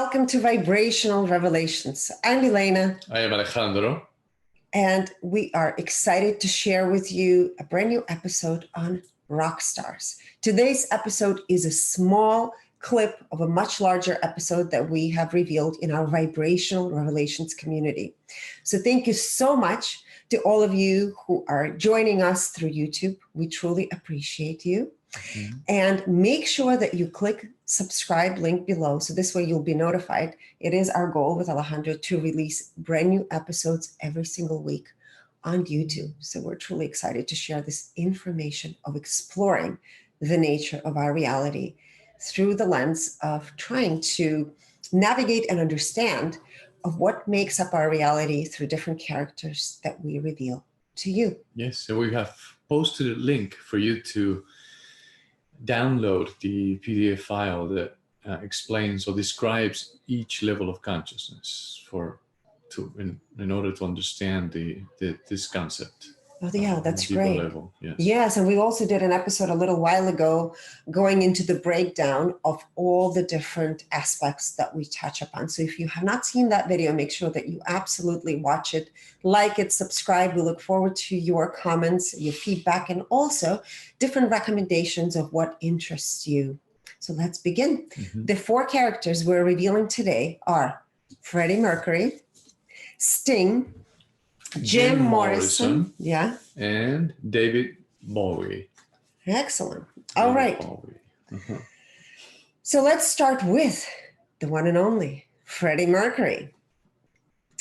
welcome to Vibrational Revelations. I'm Elena. I am Alejandro. And we are excited to share with you a brand new episode on Rockstars. Today's episode is a small clip of a much larger episode that we have revealed in our Vibrational Revelations community. So thank you so much to all of you who are joining us through YouTube. We truly appreciate you. Mm-hmm. And make sure that you click subscribe link below. So this way you'll be notified. It is our goal with Alejandro to release brand new episodes every single week on YouTube. So we're truly excited to share this information of exploring the nature of our reality through the lens of trying to navigate and understand of what makes up our reality through different characters that we reveal to you. Yes, so we have posted a link for you to download the PDF file that explains or describes each level of consciousness in order to understand this concept. Oh yeah, that's great. Level. Yes, and we also did an episode a little while ago going into the breakdown of all the different aspects that we touch upon. So if you have not seen that video, make sure that you absolutely watch it, like it, subscribe. We look forward to your comments, your feedback, and also different recommendations of what interests you. So let's begin. Mm-hmm. The four characters we're revealing today are Freddie Mercury, Sting, Jim Morrison, yeah, and David Bowie. Excellent. All right. Uh-huh. So let's start with the one and only Freddie Mercury.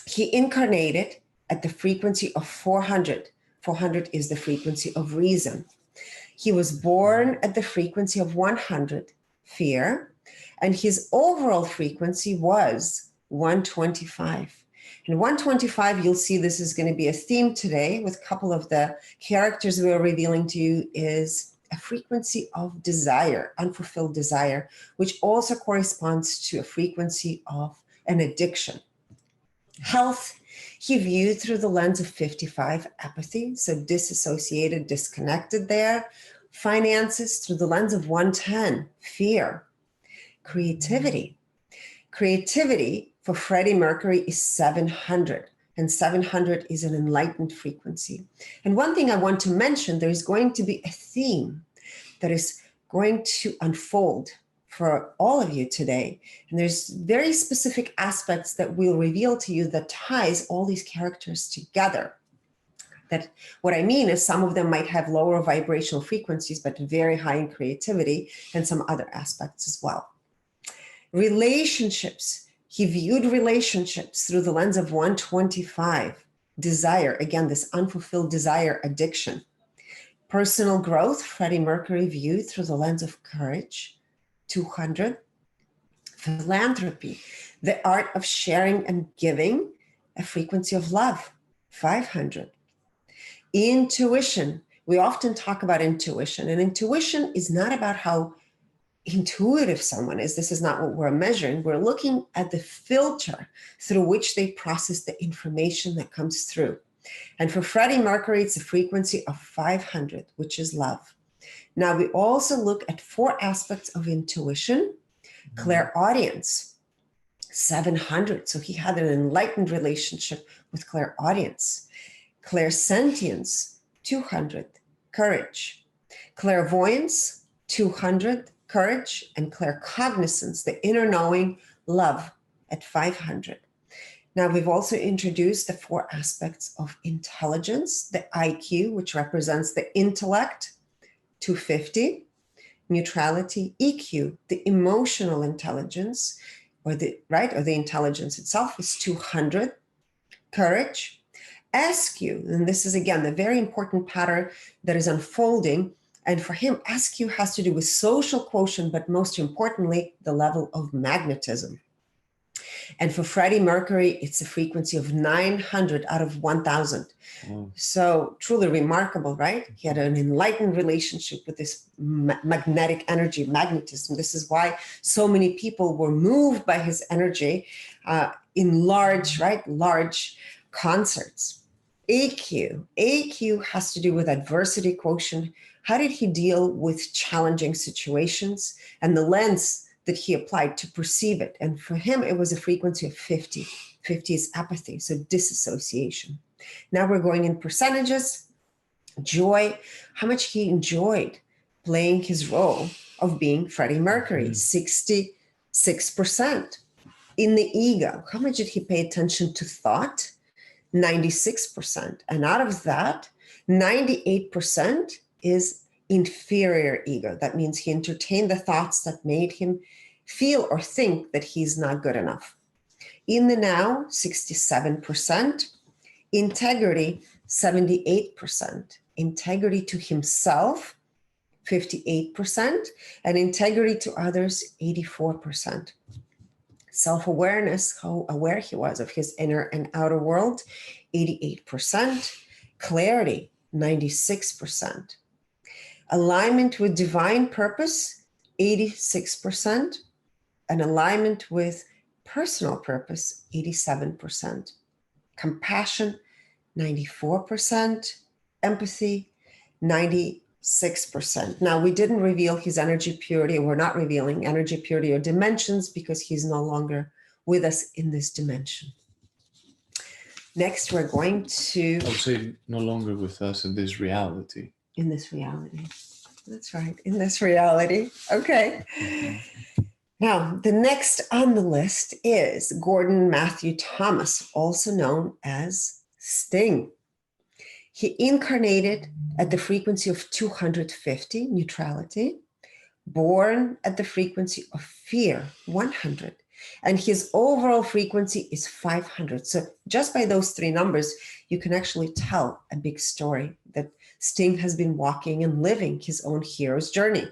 He incarnated at the frequency of 400. 400 is the frequency of reason. He was born at the frequency of 100, fear, and his overall frequency was 125. And 125, you'll see this is going to be a theme today with a couple of the characters we're revealing to you is a frequency of desire, unfulfilled desire, which also corresponds to a frequency of an addiction. Health, he viewed through the lens of 55, apathy, so disassociated, disconnected there. Finances through the lens of 110, fear. Creativity for Freddie Mercury is 700, and 700 is an enlightened frequency. And one thing I want to mention, there's going to be a theme that is going to unfold for all of you today. And there's very specific aspects that we'll reveal to you that ties all these characters together. That what I mean is some of them might have lower vibrational frequencies, but very high in creativity and some other aspects as well. Relationships. He viewed relationships through the lens of 125. Desire, again, this unfulfilled desire, addiction. Personal growth, Freddie Mercury viewed through the lens of courage, 200. Philanthropy, the art of sharing and giving, a frequency of love, 500. Intuition, we often talk about intuition, and intuition is not about how intuitive someone is. This is not what we're measuring. We're looking at the filter through which they process the information that comes through. And for Freddie Mercury, it's a frequency of 500, which is love. Now, we also look at four aspects of intuition. Clairaudience, 700. So he had an enlightened relationship with clairaudience. Clairsentience, 200. Courage. Clairvoyance, 200. Courage, and claircognizance, the inner knowing, love, at 500. Now, we've also introduced the four aspects of intelligence, the IQ, which represents the intellect, 250, neutrality, EQ, the emotional intelligence, or the intelligence itself is 200, courage, SQ, and this is again the very important pattern that is unfolding. And for him, SQ has to do with social quotient, but most importantly, the level of magnetism. And for Freddie Mercury, it's a frequency of 900 out of 1,000. So truly remarkable, right? He had an enlightened relationship with this magnetic energy, magnetism. This is why so many people were moved by his energy in large concerts. AQ has to do with adversity quotient. How did he deal with challenging situations? And the lens that he applied to perceive it. And for him, it was a frequency of 50. 50 is apathy, so disassociation. Now we're going in percentages. Joy, how much he enjoyed playing his role of being Freddie Mercury, 66%. In the ego, how much did he pay attention to thought? 96%. And out of that, 98% is inferior ego. That means he entertained the thoughts that made him feel or think that he's not good enough. In the now, 67%. Integrity, 78%. Integrity to himself, 58%. And integrity to others, 84%. Self-awareness, how aware he was of his inner and outer world, 88%. Clarity, 96%. Alignment with divine purpose, 86%. And alignment with personal purpose, 87%. Compassion, 94%. Empathy, 96%. Now, we didn't reveal his energy purity. We're not revealing energy purity or dimensions because he's no longer with us in this dimension. Next, we're going to... I would say no longer with us in this reality. In this reality. That's right. In this reality. Okay. Now, the next on the list is Gordon Matthew Thomas, also known as Sting. He incarnated at the frequency of 250, neutrality, born at the frequency of fear, 100, and his overall frequency is 500. So just by those three numbers, you can actually tell a big story that Sting has been walking and living his own hero's journey.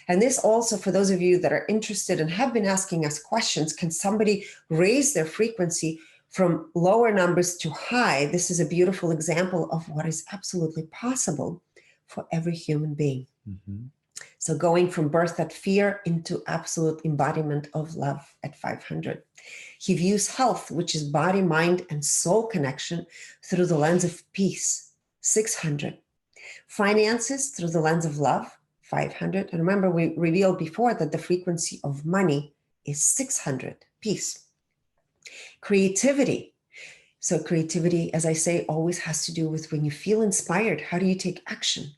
And this also, for those of you that are interested and have been asking us questions, can somebody raise their frequency from lower numbers to high? This is a beautiful example of what is absolutely possible for every human being. Mm-hmm. So going from birth at fear into absolute embodiment of love at 500. He views health, which is body, mind, and soul connection, through the lens of peace, 600. Finances through the lens of love, 500. And remember, we revealed before that the frequency of money is 600, peace. Creativity. So creativity, as I say, always has to do with when you feel inspired, how do you take action?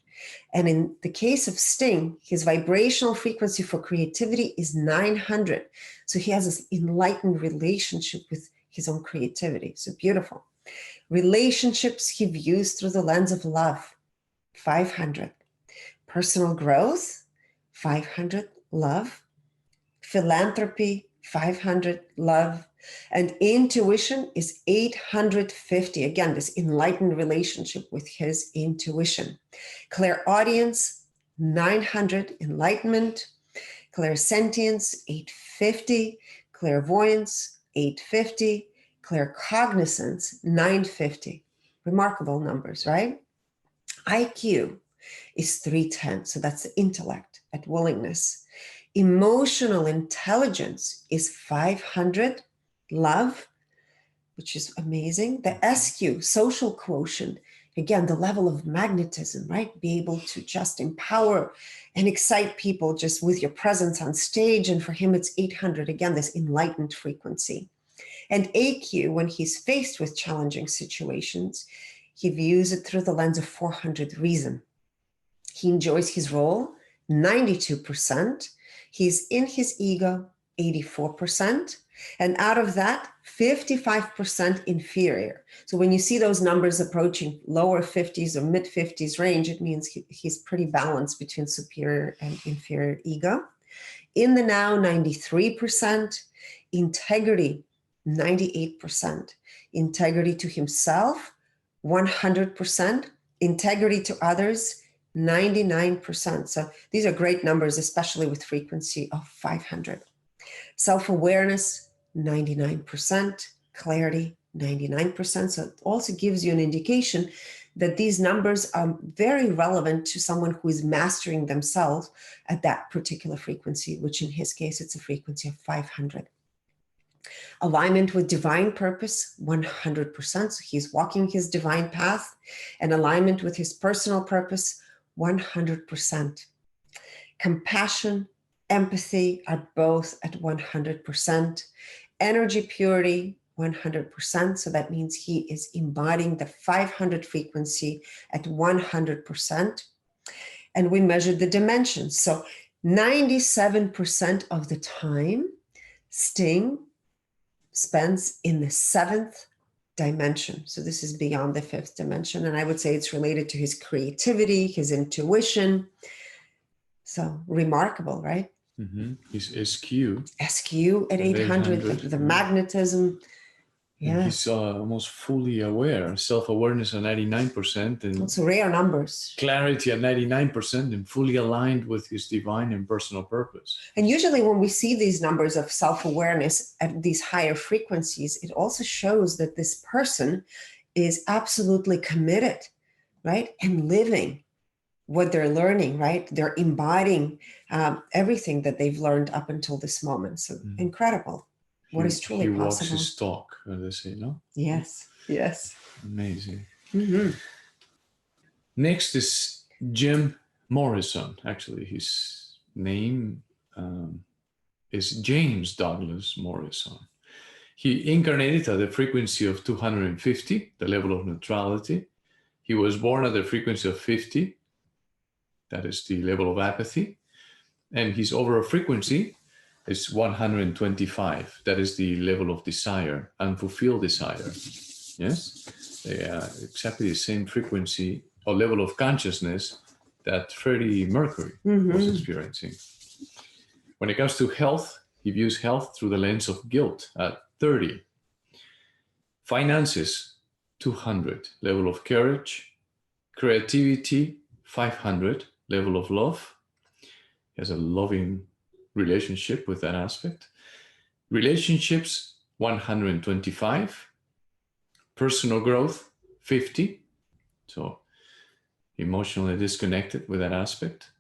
And in the case of Sting, his vibrational frequency for creativity is 900. So he has this enlightened relationship with his own creativity. So beautiful. Relationships he views through the lens of love, 500. Personal growth, 500, love. Philanthropy, 500, love. And intuition is 850. Again, this enlightened relationship with his intuition. Clairaudience, 900, enlightenment. Clairsentience, 850. Clairvoyance, 850. Claircognizance, 950. Remarkable numbers, right? IQ is 310. So that's the intellect at willingness. Emotional intelligence is 500. Love, which is amazing. The SQ, social quotient, again, the level of magnetism, right? Be able to just empower and excite people just with your presence on stage. And for him, it's 800. Again, this enlightened frequency. And AQ, when he's faced with challenging situations, he views it through the lens of 400, reason. He enjoys his role, 92%. He's in his ego, 84%. And out of that, 55% inferior. So when you see those numbers approaching lower 50s or mid 50s range, it means he's pretty balanced between superior and inferior ego. In the now, 93%. Integrity, 98%. Integrity to himself, 100%. Integrity to others, 99%. So these are great numbers, especially with frequency of 500. Self-awareness, 99%. Clarity, 99%. So it also gives you an indication that these numbers are very relevant to someone who is mastering themselves at that particular frequency, which in his case, it's a frequency of 500. Alignment with divine purpose, 100%. So he's walking his divine path. And alignment with his personal purpose, 100%. Compassion, empathy are both at 100%. Energy purity, 100%. So that means he is embodying the 500 frequency at 100%. And we measured the dimensions. So 97% of the time, Sting spends in the seventh dimension. So this is beyond the fifth dimension. And I would say it's related to his creativity, his intuition. So remarkable, right? Mm-hmm. His SQ. SQ at 800, the magnetism. And Yeah. he's almost fully aware. Self-awareness at 99%. And it's rare numbers. Clarity at 99% and fully aligned with his divine and personal purpose. And usually when we see these numbers of self-awareness at these higher frequencies, it also shows that this person is absolutely committed, right? And living what they're learning, right? They're embodying everything that they've learned up until this moment. So incredible. What is truly he possible. walks his talk, as they say, no? Yes, yes. Amazing. Mm-hmm. Next is Jim Morrison. Actually, his name is James Douglas Morrison. He incarnated at the frequency of 250, the level of neutrality. He was born at the frequency of 50, that is the level of apathy. And his overall frequency is 125, that is the level of desire, unfulfilled desire. Yes? They are exactly the same frequency or level of consciousness that Freddie Mercury was experiencing. When it comes to health, he views health through the lens of guilt at 30. Finances, 200, level of courage. Creativity, 500, level of love. He has a loving relationship with that aspect. Relationships, 125. Personal growth, 50. So emotionally disconnected with that aspect.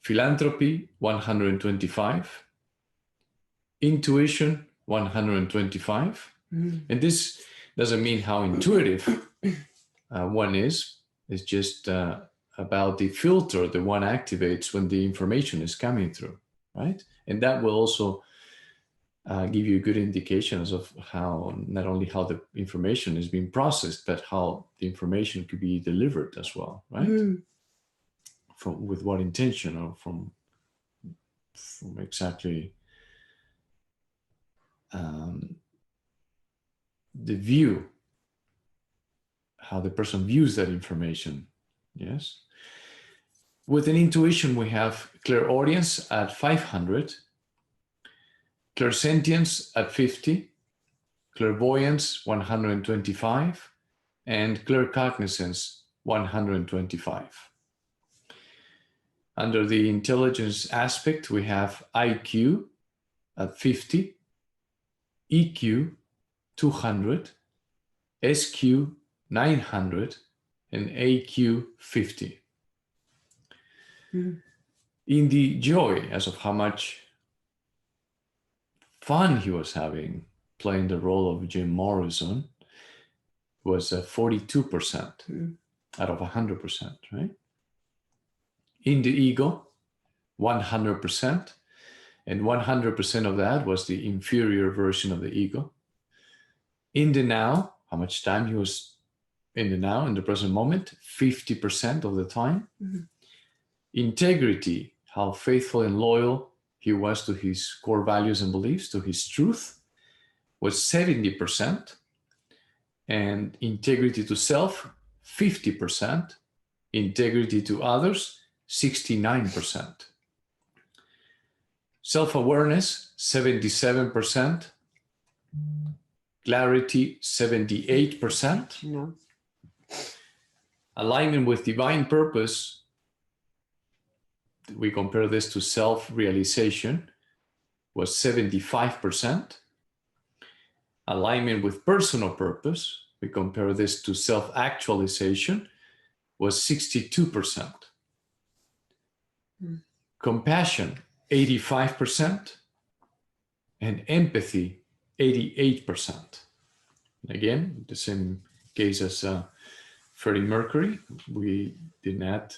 Philanthropy, 125. Intuition, 125. And this doesn't mean how intuitive one is. It's just about the filter that one activates when the information is coming through, right? And that will also give you a good indications of how, not only how the information is being processed, but how the information could be delivered as well, right? From with what intention, or from exactly the view, how the person views that information. Yes. With an intuition, we have clairaudience at 500, clairsentience at 50, clairvoyance 125, and claircognizance 125. Under the intelligence aspect, we have IQ at 50, EQ 200, SQ 900, and AQ 50. In the joy, as of how much fun he was having playing the role of Jim Morrison, was 42% out of 100%, right? In the ego, 100%, and 100% of that was the inferior version of the ego. In the now, how much time he was in the now, in the present moment, 50% of the time. Integrity, how faithful and loyal he was to his core values and beliefs, to his truth, was 70%. And integrity to self, 50%. Integrity to others, 69%. Self-awareness, 77%. Clarity, 78%. Alignment with divine purpose, we compare this to self-realization, was 75%. Alignment with personal purpose, we compare this to self-actualization, was 62%. Compassion, 85%. And empathy, 88%. Again, the same case as Freddie Mercury, we did not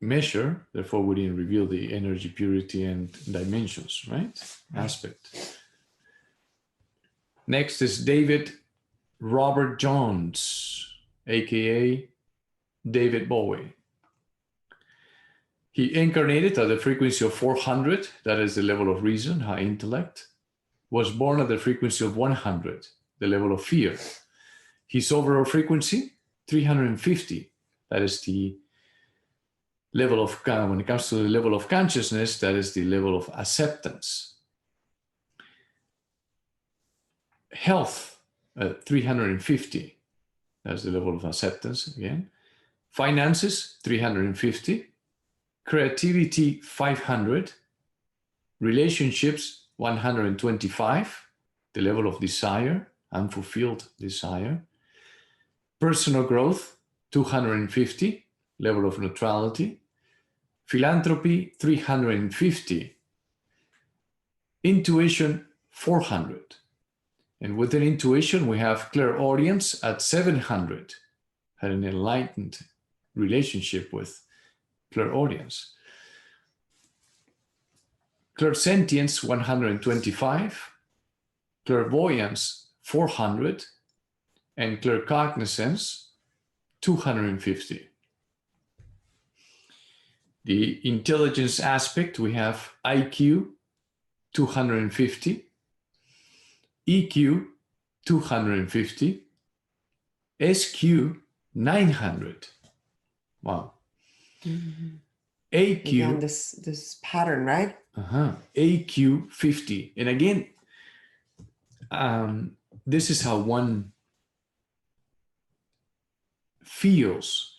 measure, therefore we didn't reveal the energy purity and dimensions, right? Aspect. Next is David Robert Jones, aka David Bowie. He incarnated at the frequency of 400, that is the level of reason, high intellect, was born at the frequency of 100, the level of fear. His overall frequency, 350, that is the level of, when it comes to the level of consciousness, that is the level of acceptance. Health, 350, that's the level of acceptance again. Finances, 350. Creativity, 500. Relationships, 125, the level of desire, unfulfilled desire. Personal growth, 250, level of neutrality. Philanthropy, 350. Intuition, 400. And within intuition, we have clairaudience at 700, had an enlightened relationship with clairaudience. Clairsentience, 125. Clairvoyance, 400. And claircognizance, 250. The intelligence aspect, we have IQ, 250. EQ, 250. SQ, 900. Wow. Mm-hmm. AQ. Again, this pattern, right? AQ, 50. And again, this is how one feels,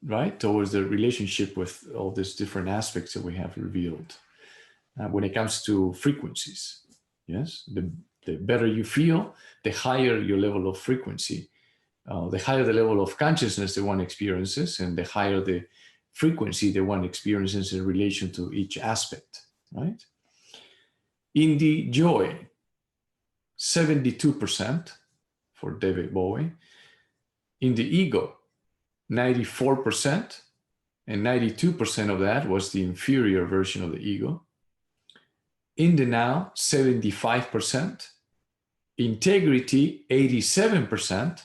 right, towards the relationship with all these different aspects that we have revealed when it comes to frequencies. Yes, the better you feel, the higher your level of frequency, the higher the level of consciousness that one experiences, and the higher the frequency that one experiences in relation to each aspect, right? In the joy, 72% for David Bowie. In the ego, 94%, and 92% of that was the inferior version of the ego. In the now, 75%. Integrity, 87%,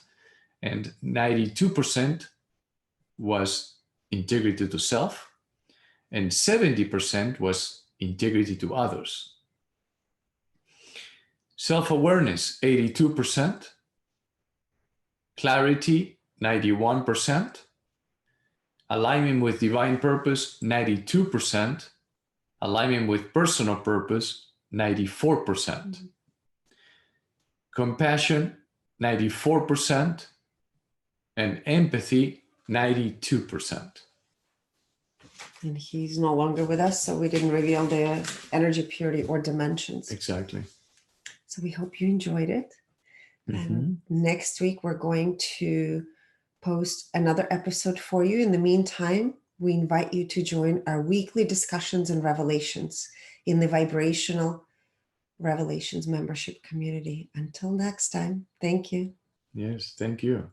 and 92% was integrity to self, and 70% was integrity to others. Self-awareness, 82%. Clarity, 91%. Alignment with divine purpose, 92%. Alignment with personal purpose, 94%. Compassion, 94%. And empathy, 92%. And he's no longer with us, so we didn't reveal the energy purity or dimensions. Exactly. So we hope you enjoyed it. And next week, we're going to post another episode for you. In the meantime, we invite you to join our weekly discussions and revelations in the Vibrational Revelations membership community. Until next time, thank you. Yes, thank you.